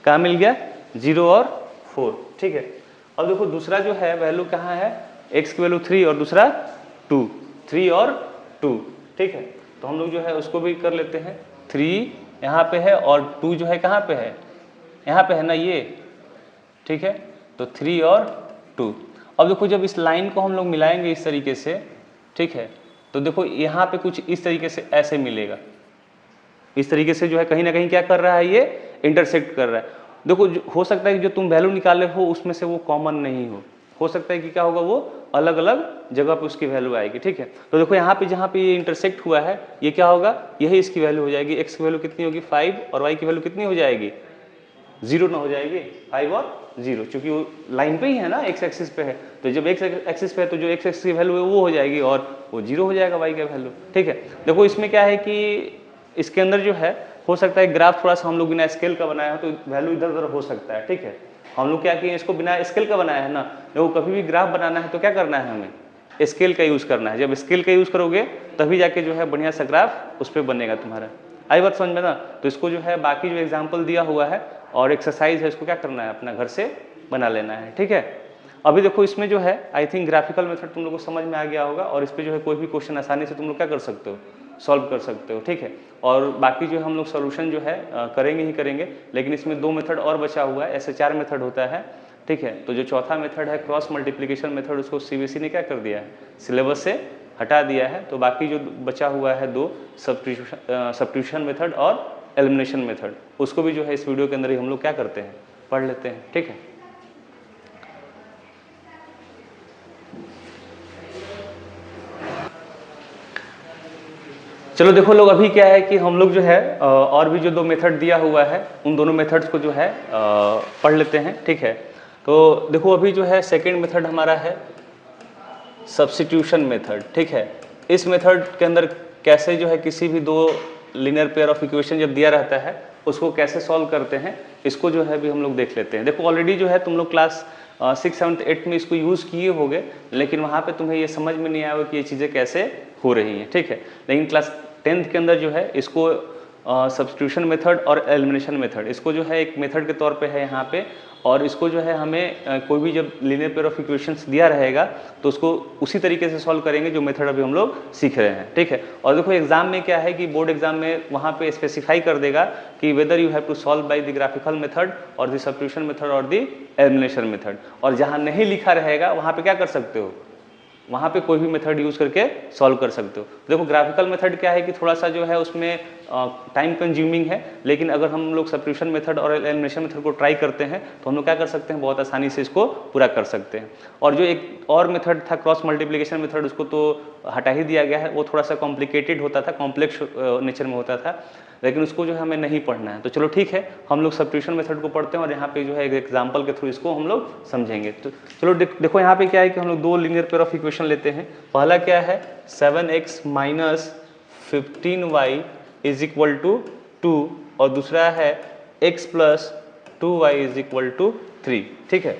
कहाँ मिल गया 0 और 4, ठीक है। अब देखो दूसरा जो है वैल्यू कहाँ है, x की वैल्यू 3 और दूसरा 2, 3 और 2, ठीक है। तो हम लोग जो है उसको भी कर लेते हैं, 3 यहाँ पे है और 2 जो है कहाँ पे है, यहाँ पे है ना ये, ठीक है। तो 3 और 2। अब देखो जब इस लाइन को हम लोग मिलाएंगे इस तरीके से, ठीक है, तो देखो यहाँ पे कुछ इस तरीके से ऐसे मिलेगा, इस तरीके से जो है कहीं ना कहीं क्या कर रहा है, ये इंटरसेक्ट कर रहा है। देखो हो सकता है कि जो तुम वैल्यू निकाले हो उसमें से वो कॉमन नहीं हो सकता है कि क्या होगा, वो अलग अलग जगह पे उसकी वैल्यू आएगी, ठीक है। तो देखो यहाँ पे जहाँ पे ये इंटरसेक्ट हुआ है, ये क्या होगा, यही इसकी वैल्यू हो जाएगी, x की वैल्यू कितनी होगी 5 और y की वैल्यू कितनी हो जाएगी 0 ना हो जाएगी, 5 और 0, क्योंकि वो लाइन पे ही है ना, x एक्सिस पे है, तो जब x एक्सिस पे है तो जो x एक्सिस की वैल्यू है वो हो जाएगी और वो 0 हो जाएगा y का वैल्यू, ठीक है। देखो इसमें क्या है कि इसके अंदर जो है हो सकता है ग्राफ थोड़ा सा हम लोग बिना स्केल का बनाया है तो वैल्यू इधर उधर हो सकता है, ठीक है। हम लोग क्या किए, इसको बिना स्केल का बनाया है ना, देखो कभी भी ग्राफ बनाना है तो क्या करना है, हमें स्केल का यूज़ करना है। जब स्केल का यूज़ करोगे तभी जाके जो है बढ़िया सा ग्राफ उस पर बनेगा तुम्हारा, आई बात समझ में ना। तो इसको जो है बाकी जो एग्जाम्पल दिया हुआ है और एक्सरसाइज है, इसको क्या करना है, अपना घर से बना लेना है, ठीक है। अभी देखो इसमें जो है आई थिंक ग्राफिकल मेथड तुम लोग को समझ में आ गया होगा, और इस पर जो है कोई भी क्वेश्चन आसानी से तुम लोग क्या कर सकते हो, सॉल्व कर सकते हो, ठीक है। और बाकी जो हम लोग सोल्यूशन जो है करेंगे ही करेंगे, लेकिन इसमें 2 मेथड और बचा हुआ है, ऐसे 4 मेथड होता है, ठीक है। तो जो चौथा मेथड है क्रॉस मल्टीप्लिकेशन मेथड, उसको सीबीएसई ने क्या कर दिया है, सिलेबस से हटा दिया है। तो बाकी जो बचा हुआ है 2, सब्स्टिट्यूशन मेथड और एलिमिनेशन मेथड, उसको भी जो है इस वीडियो के अंदर ही हम लोग क्या करते हैं, पढ़ लेते हैं, ठीक है। चलो देखो लोग, अभी क्या है कि हम लोग जो है और भी जो 2 मेथड दिया हुआ है उन दोनों मेथड्स को जो है पढ़ लेते हैं, ठीक है। तो देखो अभी जो है सेकेंड मेथड हमारा है सब्स्टिट्यूशन मेथड, ठीक है। इस मेथड के अंदर कैसे जो है किसी भी 2 लीनियर पेयर ऑफ इक्वेशन जब दिया रहता है उसको कैसे सॉल्व करते हैं, इसको जो है अभी हम लोग देख लेते हैं। देखो ऑलरेडी जो है तुम लोग क्लास 6, 7, 8 में इसको यूज़ किए होगे, लेकिन वहाँ पे तुम्हें ये समझ में नहीं आया कि ये चीज़ें कैसे हो रही हैं, ठीक है। लेकिन क्लास 10th के अंदर जो है इसको सब्स्टिट्यूशन मेथड और एलिमिनेशन मेथड, इसको जो है एक मेथड के तौर पे है यहाँ पे, और इसको जो है हमें कोई भी जब लीनियर पेयर ऑफ इक्वेशंस दिया रहेगा तो उसको उसी तरीके से सॉल्व करेंगे जो मेथड अभी हम लोग सीख रहे हैं, ठीक है। और देखो एग्जाम में क्या है कि बोर्ड एग्जाम में वहाँ पे स्पेसिफाई कर देगा कि whether you have to solve by the graphical method और द सब्स्टिट्यूशन मेथड और द एलिमिनेशन मेथड, और जहाँ नहीं लिखा रहेगा वहाँ पे क्या कर सकते हो, वहाँ पे कोई भी मेथड यूज़ करके सॉल्व कर सकते हो। देखो ग्राफिकल मेथड क्या है कि थोड़ा सा जो है उसमें टाइम कंज्यूमिंग है, लेकिन अगर हम लोग सब्स्टिट्यूशन मेथड और एलिमिनेशन मेथड को ट्राई करते हैं तो हम लोग क्या कर सकते हैं, बहुत आसानी से इसको पूरा कर सकते हैं। और जो एक और मेथड था क्रॉस मल्टीप्लिकेशन मेथड, उसको तो हटा ही दिया गया है, वो थोड़ा सा कॉम्प्लिकेटेड होता था, कॉम्प्लेक्स नेचर में होता था, लेकिन उसको जो है हमें नहीं पढ़ना है। तो चलो ठीक है, हम लोग सब्स्टिट्यूशन मेथड को पढ़ते हैं और यहाँ पे जो है एक एग्जांपल के थ्रू इसको हम लोग समझेंगे। तो चलो देखो यहाँ पे क्या है कि हम लोग 2 लीनियर पेयर ऑफ इक्वेशन लेते हैं। पहला क्या है 7x - 15y = 2 और दूसरा है x + 2y = 3, ठीक है।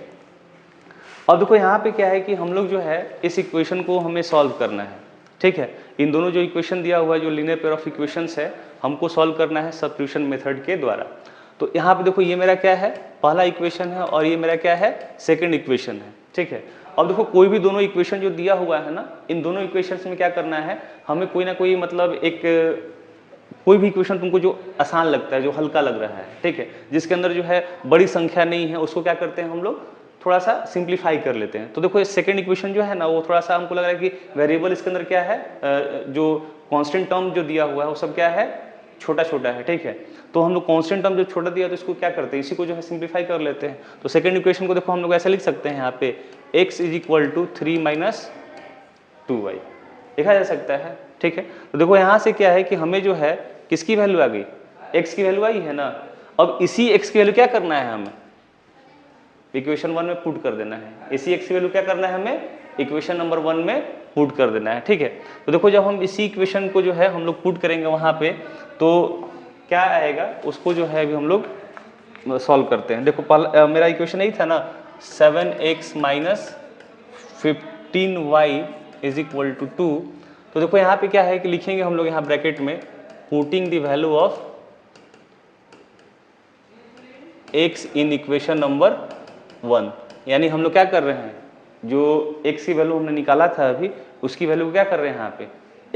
अब देखो यहाँ पे क्या है कि हम लोग जो है इस इक्वेशन को हमें सॉल्व करना है, ठीक है। इन दोनों जो इक्वेशन दिया हुआ है, जो लीनियर पेयर ऑफ इक्वेशंस है, हमको सॉल्व करना है सब्स्टिट्यूशन मेथड के द्वारा। तो तो यहाँ पे देखो ये मेरा क्या है, पहला इक्वेशन है और ये मेरा क्या है, सेकंड इक्वेशन है, ठीक है। अब देखो कोई भी दोनों इक्वेशन जो दिया हुआ है ना, इन दोनों इक्वेशंस में क्या करना है, हमें कोई ना कोई मतलब एक कोई भी इक्वेशन तुमको जो आसान लगता है, जो हल्का लग रहा है, ठीक है, जिसके अंदर जो है बड़ी संख्या नहीं है, उसको क्या करते हैं हम लोग थोड़ा सा सिंप्लीफाई कर लेते हैं। तो देखो ये सेकंड इक्वेशन जो है ना, वो थोड़ा सा हमको लग रहा है कि वेरिएबल इसके अंदर क्या है, जो कांस्टेंट टर्म जो दिया हुआ है वो सब क्या है, छोटा छोटा है, ठीक है। तो हम लोग कांस्टेंट टर्म जो छोटा दिया तो इसको क्या करते हैं, इसी को जो है सिंप्लीफाई कर लेते हैं। तो सेकंड इक्वेशन को देखो हम लोग ऐसा लिख सकते हैं यहाँ पे x = 3 - 2y लिखा जा सकता है, ठीक है। तो देखो यहाँ से क्या है कि हमें जो है किसकी वैल्यू आ गई, x की वैल्यू आई है ना। अब इसी x की वैल्यू क्या करना है, हमें इक्वेशन 1 में पुट कर देना है। इसी x की वैल्यू क्या करना है, हमें इक्वेशन नंबर 1 में पुट कर देना है, ठीक है। तो देखो जब हम इसी इक्वेशन को जो है हम लोग पुट करेंगे वहाँ पे, तो क्या आएगा उसको जो है अभी हम लोग सॉल्व करते हैं। देखो मेरा इक्वेशन यही था ना, 7x - 15y = 2। तो देखो यहाँ पे क्या है कि लिखेंगे हम लोग यहाँ ब्रैकेट में putting the value of x in equation number 1, यानी हम लोग क्या कर रहे हैं, जो x की वैल्यू हमने निकाला था अभी, उसकी वैल्यू क्या कर रहे हैं यहाँ पे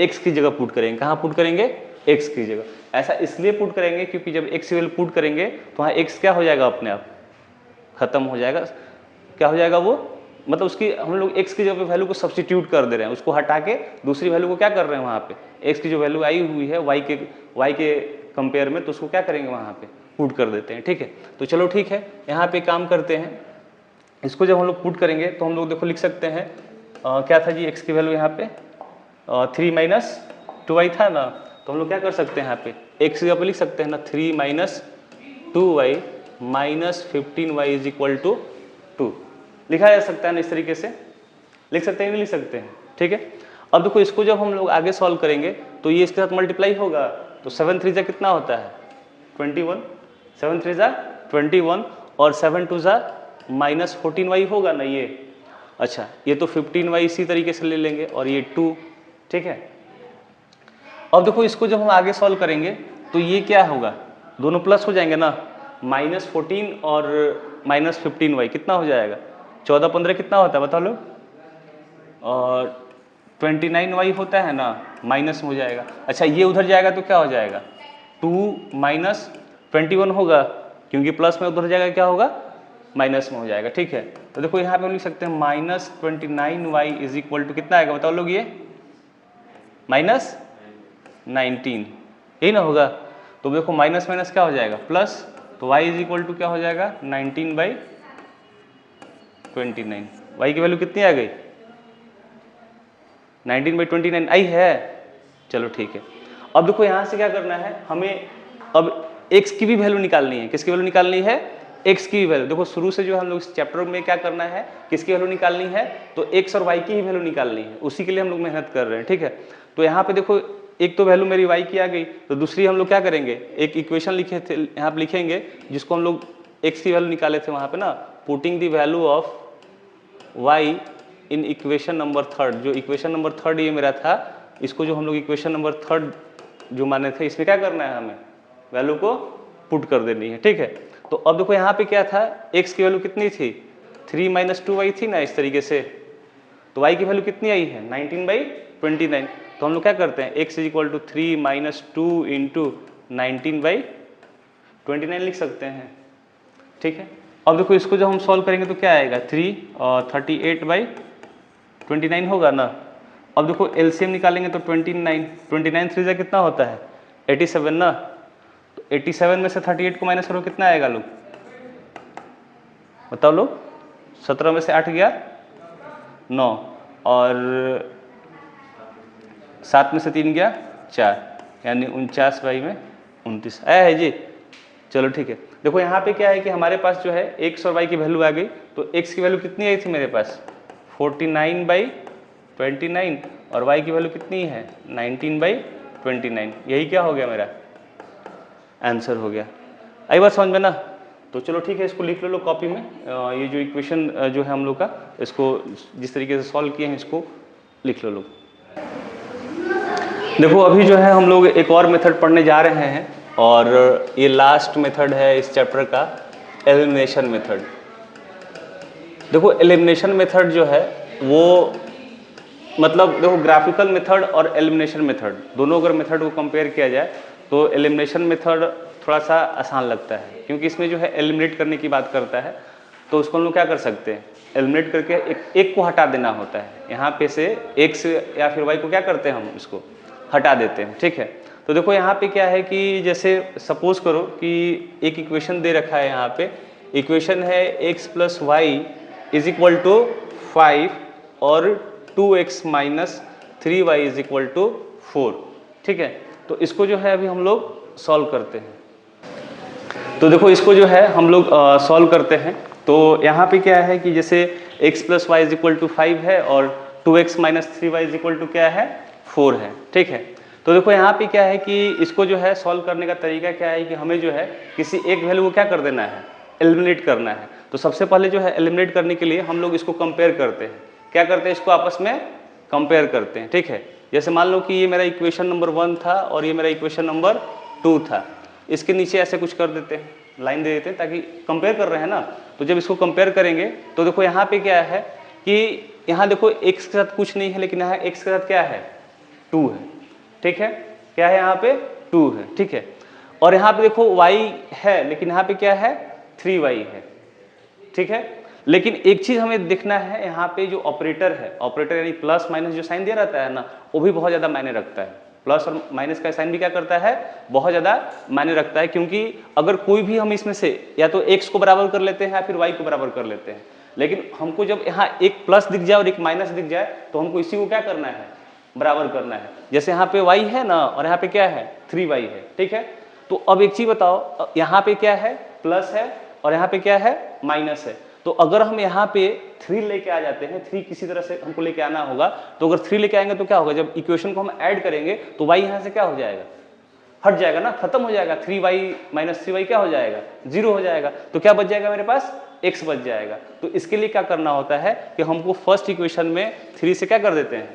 x की जगह पुट करेंगे। कहाँ पुट करेंगे, x की जगह। ऐसा इसलिए पुट करेंगे क्योंकि जब x की वैल्यू पुट करेंगे तो वहाँ x क्या हो जाएगा, अपने आप खत्म हो जाएगा। क्या हो जाएगा वो, मतलब उसकी हम लोग x की जगह पे वैल्यू को सब्स्टिट्यूट कर दे रहे हैं, उसको हटा के दूसरी वैल्यू को क्या कर रहे हैं वहाँ पे, x की जो वैल्यू आई हुई है y के कंपेयर में, तो उसको क्या करेंगे वहाँ पे पुट कर देते हैं, ठीक है। तो चलो ठीक है, यहाँ पे काम करते हैं, इसको जब हम लोग पुट करेंगे तो हम लोग देखो लिख सकते हैं क्या था जी, x की वैल्यू यहाँ पे 3 - 2y था ना। तो हम लोग क्या कर सकते हैं यहाँ पे x की जगह पे लिख सकते हैं ना 3 - 2y - 15y = 2 लिखा जा सकता है ना। इस तरीके से लिख सकते हैं, नहीं लिख सकते हैं, ठीक है। अब देखो इसको जब हम लोग आगे सॉल्व करेंगे तो ये इसके साथ मल्टीप्लाई होगा, तो 7 3 कितना होता है 21, 7 3 21 और 7 2 -14y होगा ना ये। अच्छा ये तो 15y इसी तरीके से ले लेंगे और ये 2, ठीक है। अब देखो इसको जब हम आगे सॉल्व करेंगे तो ये क्या होगा, दोनों प्लस हो जाएंगे ना, -14 और -15y कितना हो जाएगा, 14 15 कितना होता है बताओ लोग, और 29y होता है ना, माइनस में हो जाएगा। अच्छा ये उधर जाएगा तो क्या हो जाएगा, 2 - 21 होगा, क्योंकि प्लस में उधर जाएगा क्या होगा, माइनस में हो जाएगा, ठीक है। तो देखो यहाँ पे हम लिख सकते हैं -29y = कितना आएगा बताओ लोग, ये -19, यही ना होगा। तो देखो माइनस माइनस क्या हो जाएगा प्लस, तो y = क्या हो जाएगा 19/29। y की वैल्यू कितनी आ गई, 19/29 आई है, चलो ठीक है। अब देखो यहाँ से क्या करना है, हमें अब x की भी वैल्यू निकालनी है। किसकी वैल्यू निकालनी है, x की वैल्यू। देखो शुरू से जो हम लोग इस चैप्टर में क्या करना है, किसकी वैल्यू निकालनी है, तो x और y की ही वैल्यू निकालनी है, उसी के लिए हम लोग मेहनत कर रहे हैं, ठीक है। तो यहाँ पे देखो एक तो वैल्यू मेरी y की आ गई, तो दूसरी हम लोग क्या करेंगे, एक इक्वेशन लिखे थे यहाँ पे लिखेंगे जिसको हम लोग x की वैल्यू निकाले थे वहाँ पे ना, putting the value of y in equation number 3, जो इक्वेशन नंबर 3 ये मेरा था, इसको जो हम लोग इक्वेशन नंबर 3 जो माने थे, इसमें क्या करना है, हमें वैल्यू को पुट कर देनी है, ठीक है। तो अब देखो यहाँ पे क्या था, x की वैल्यू कितनी थी 3 - 2y थी ना, इस तरीके से। तो y की वैल्यू कितनी आई है 19/29। तो हम लोग क्या करते हैं, x = 3 - 2 × 19/29 लिख सकते हैं, ठीक है। अब देखो इसको जब हम सॉल्व करेंगे तो क्या आएगा, 3 और 38/29 होगा ना। अब देखो एलसीएम निकालेंगे तो 29 3 कितना होता है 87 ना। तो 87 में से 38 को माइनस करो, कितना आएगा लोग बताओ लोग, 17 में से 8 गया 9 और 7 में से 3 गया 4, यानी 49/29 आया है जी। चलो ठीक है। देखो यहाँ पे क्या है कि हमारे पास जो है x और y की वैल्यू आ गई, तो x की वैल्यू कितनी आई थी मेरे पास 49/29 और y की वैल्यू कितनी है 19/29। यही क्या हो गया, मेरा आंसर हो गया। आई बात समझ में ना। तो चलो ठीक है, इसको लिख लो कॉपी में, ये जो इक्वेशन जो है हम लोग का, इसको जिस तरीके से सॉल्व किए हैं इसको लिख लो लोग। देखो अभी जो है हम लोग एक और मेथड पढ़ने जा रहे हैं, और ये लास्ट मेथड है इस चैप्टर का, एलिमिनेशन मेथड। देखो एलिमिनेशन मेथड जो है वो मतलब देखो ग्राफिकल मेथड और एलिमिनेशन मेथड दोनों अगर मेथड को कंपेयर किया जाए तो एलिमिनेशन मेथड थोड़ा सा आसान लगता है, क्योंकि इसमें जो है एलिमिनेट करने की बात करता है। तो उसको हम लोग क्या कर सकते हैं, एलिमिनेट करके एक को हटा देना होता है। यहाँ पे से x या फिर y को क्या करते हैं, हम इसको हटा देते हैं, ठीक है। तो देखो यहाँ पे क्या है कि जैसे सपोज करो कि एक इक्वेशन दे रखा है, यहाँ पे इक्वेशन है x plus y is equal to 5 और 2x minus 3y is equal to 4, ठीक है। तो इसको जो है अभी हम लोग सॉल्व करते हैं। तो देखो इसको जो है हम लोग सॉल्व करते हैं। तो यहाँ पे क्या है कि जैसे x plus y is equal to 5 है और 2x minus 3y is equal to क्या है, 4 है, ठीक है। तो देखो यहाँ पे क्या है कि इसको जो है सॉल्व करने का तरीका क्या है कि हमें जो है किसी एक वैल्यू को क्या कर देना है, एलिमिनेट करना है। तो सबसे पहले जो है एलिमिनेट करने के लिए हम लोग इसको कंपेयर करते हैं। क्या करते हैं, इसको आपस में कंपेयर करते हैं, ठीक है। जैसे मान लो कि ये मेरा इक्वेशन नंबर 1 था और ये मेरा इक्वेशन नंबर 2 था। इसके नीचे ऐसे कुछ कर देते हैं, लाइन दे देते हैं, ताकि कंपेयर कर रहे हैं ना। तो जब इसको कंपेयर करेंगे तो देखो यहाँ पे क्या है कि यहाँ देखो x के साथ कुछ नहीं है, लेकिन यहाँ x के साथ क्या है, 2 है, ठीक है। क्या है, यहाँ पे 2 है, ठीक है। और यहाँ पे देखो y है, लेकिन यहाँ पे क्या है, 3y है, ठीक है। लेकिन एक चीज हमें देखना है, यहाँ पे जो ऑपरेटर है, ऑपरेटर यानी प्लस माइनस जो साइन दिया रहता है ना, वो भी बहुत ज्यादा मायने रखता है। प्लस और माइनस का साइन भी क्या करता है, बहुत ज्यादा मायने रखता है। क्योंकि अगर कोई भी हम इसमें से या तो x को बराबर कर लेते हैं या फिर y को बराबर कर लेते हैं, लेकिन हमको जब यहाँ एक प्लस दिख जाए और एक माइनस दिख जाए तो हमको इसी को क्या करना है, बराबर करना है। जैसे यहाँ पे y है ना और यहाँ पे क्या है, 3y है, ठीक है। तो अब एक चीज बताओ, यहाँ पे क्या है, प्लस है और यहाँ पे क्या है, माइनस है। तो अगर हम यहाँ पे 3 लेके आ जाते हैं, 3 किसी तरह से हमको लेके आना होगा, तो अगर 3 लेके आएंगे तो क्या होगा, जब इक्वेशन को हम ऐड करेंगे तो y यहाँ से क्या हो जाएगा, हट जाएगा ना, खत्म हो जाएगा। 3y माइनस 3y क्या हो जाएगा, 0 हो जाएगा। तो क्या बच जाएगा मेरे पास, x बच जाएगा। तो इसके लिए क्या करना होता है कि हमको फर्स्ट इक्वेशन में 3 से क्या कर देते हैं,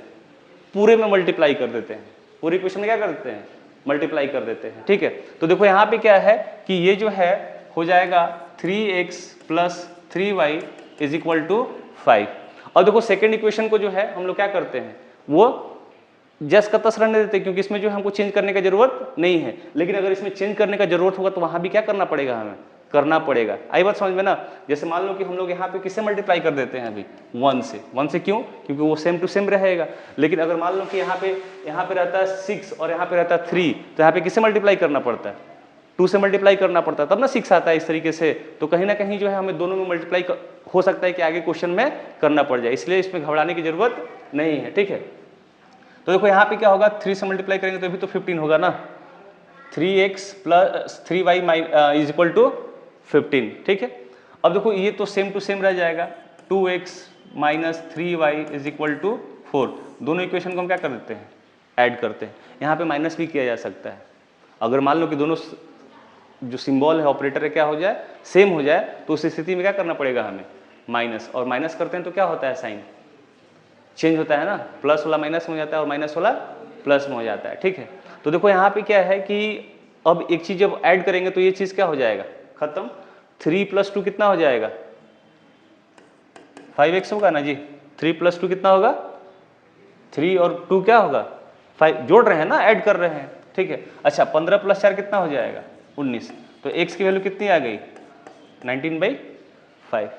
पूरे में मल्टीप्लाई कर देते हैं, पूरी इक्वेशन में क्या कर देते हैं, मल्टीप्लाई कर देते हैं, ठीक है। तो देखो यहाँ पे क्या है कि ये जो है हो जाएगा 3x plus 3y is equal to 5। और देखो सेकेंड इक्वेशन को जो है हम लोग क्या करते हैं, वो जस्ट का तस रहने देते हैं, क्योंकि इसमें जो हमको चेंज करने का जरूरत नहीं है। लेकिन अगर इसमें चेंज करने का जरूरत होगा तो वहां भी क्या करना पड़ेगा, हमें करना पड़ेगा। आई बात समझ में ना। जैसे मान लो कि हम लोग यहाँ पे किससे मल्टीप्लाई कर देते हैं, अभी 1 से। 1 से क्यों, क्योंकि वो सेम टू सेम रहेगा। लेकिन अगर मान लो कि यहाँ पे रहता है 6 और यहाँ पे रहता है 3, तो यहाँ पे किससे मल्टीप्लाई करना पड़ता है, 2 से मल्टीप्लाई करना पड़ता है, तब ना 6 आता है इस तरीके से। तो कहीं ना कहीं जो है हमें दोनों में मल्टीप्लाई हो सकता है कि आगे क्वेश्चन में करना पड़ जाए, इसलिए इसमें घबराने की जरूरत नहीं है, ठीक है। तो देखो यहाँ पे क्या होगा, 3 से मल्टीप्लाई करेंगे तो भी तो 15 होगा ना, 3x plus 3y is equal to 15, ठीक है। अब देखो ये तो सेम टू सेम रह जाएगा, 2x minus 3y is equal to 4। दोनों इक्वेशन को हम क्या कर देते हैं, ऐड करते हैं। यहाँ पे माइनस भी किया जा सकता है। अगर मान लो कि दोनों जो सिंबल है, ऑपरेटर है, क्या हो जाए, सेम हो जाए, तो उस स्थिति में क्या करना पड़ेगा हमें, माइनस। और माइनस करते हैं तो क्या होता है, साइन चेंज होता है ना, प्लस वाला माइनस में हो जाता है और माइनस वाला प्लस में हो जाता है, ठीक है। तो देखो यहाँ पे क्या है कि अब एक चीज जब ऐड करेंगे तो ये चीज क्या हो जाएगा, खत्म। 3 प्लस 2 कितना हो जाएगा, 5x होगा ना जी। 3 प्लस 2 कितना होगा, 3 और 2 क्या होगा, 5। जोड़ रहे हैं ना, ऐड कर रहे हैं, ठीक है। अच्छा 15 प्लस 4 कितना हो जाएगा, 19। तो x की वैल्यू कितनी आ गई, 19/5।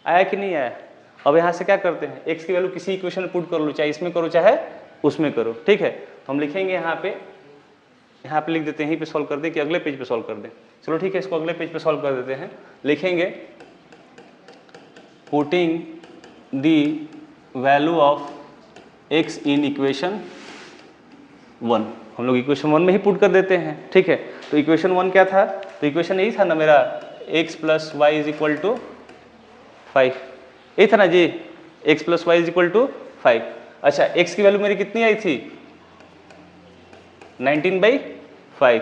आया कि नहीं आया। अब यहाँ से क्या करते हैं, x की वैल्यू किसी इक्वेशन में पुट कर लो, चाहे इसमें करो चाहे उसमें करो, ठीक है। तो हम लिखेंगे यहाँ पे लिख देते हैं, यहीं पे सॉल्व कर दें कि अगले पेज पे सॉल्व कर दें। चलो ठीक है, इसको अगले पेज पे सॉल्व कर देते हैं। लिखेंगे putting the value of x in equation 1। हम लोग इक्वेशन 1 में ही पुट कर देते हैं, ठीक है। तो इक्वेशन 1 क्या था, तो इक्वेशन यही था ना मेरा, x plus y is equal to 5, यही था ना जी, x plus y is equal to 5। अच्छा x की वैल्यू मेरी कितनी आई थी, 19/5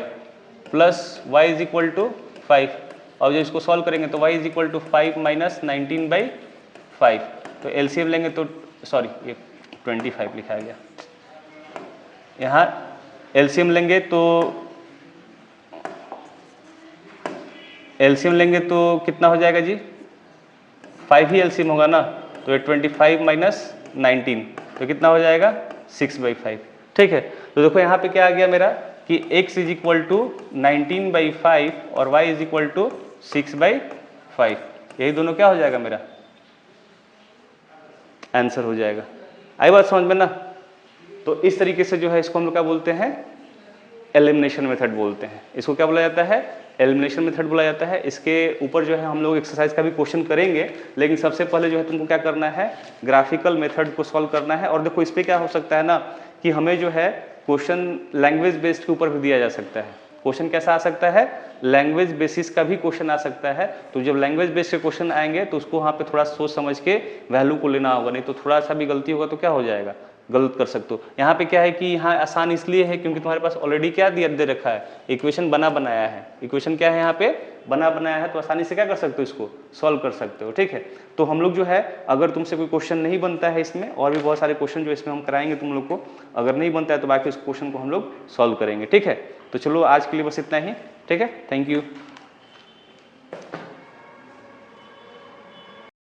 plus y is equal to 5। और जब इसको सॉल्व करेंगे तो y is equal to 5 minus 19/5। तो एलसीएम लेंगे तो, सॉरी ये 25 लिखा गया, यहाँ एलसीएम लेंगे तो एलसीएम लेंगे तो कितना हो जाएगा जी, 5 ही एलसीएम होगा ना, तो ये 25 माइनस 19 तो कितना हो जाएगा 6/5। ठीक है, तो देखो यहाँ पे क्या आ गया मेरा कि x इज इक्वल टू 19/5 और y इज इक्वल टू 6/5, यही दोनों क्या हो जाएगा मेरा आंसर हो जाएगा। आई बात समझ में ना। तो इस तरीके से जो है इसको हम लोग क्या बोलते हैं, एलिमिनेशन मेथड बोलते हैं। इसको क्या बोला जाता है, एलिमिनेशन मेथड बोला जाता है। इसके ऊपर जो है हम लोग एक्सरसाइज का भी क्वेश्चन करेंगे, लेकिन सबसे पहले जो है तुमको क्या करना है, ग्राफिकल मेथड को सॉल्व करना है। और देखो इस पर क्या हो सकता है ना कि हमें जो है क्वेश्चन लैंग्वेज बेस्ड के ऊपर भी दिया जा सकता है। क्वेश्चन कैसा आ सकता है, लैंग्वेज बेसिस का भी क्वेश्चन आ सकता है। तो जब लैंग्वेज बेस्ड के क्वेश्चन आएंगे तो उसको वहाँ पे थोड़ा सोच समझ के वैल्यू को लेना होगा, नहीं तो थोड़ा सा भी गलती होगा तो क्या हो जाएगा, गलत कर सकते हो। यहाँ पे क्या है कि यहाँ आसान इसलिए है क्योंकि तुम्हारे पास ऑलरेडी क्या दिया दे रखा है, इक्वेशन बना बनाया है। इक्वेशन क्या है यहाँ पे बना बनाया है, तो आसानी से क्या कर सकते हो, इसको सॉल्व कर सकते हो। ठीक है, तो हम लोग जो है अगर तुमसे कोई क्वेश्चन नहीं बनता है इसमें, और भी बहुत सारे क्वेश्चन जो इसमें हम कराएंगे तुम लोग को, अगर नहीं बनता है तो बाकी उस क्वेश्चन को हम लोग सॉल्व करेंगे। ठीक है, तो चलो आज के लिए बस इतना ही। ठीक है, थैंक यू।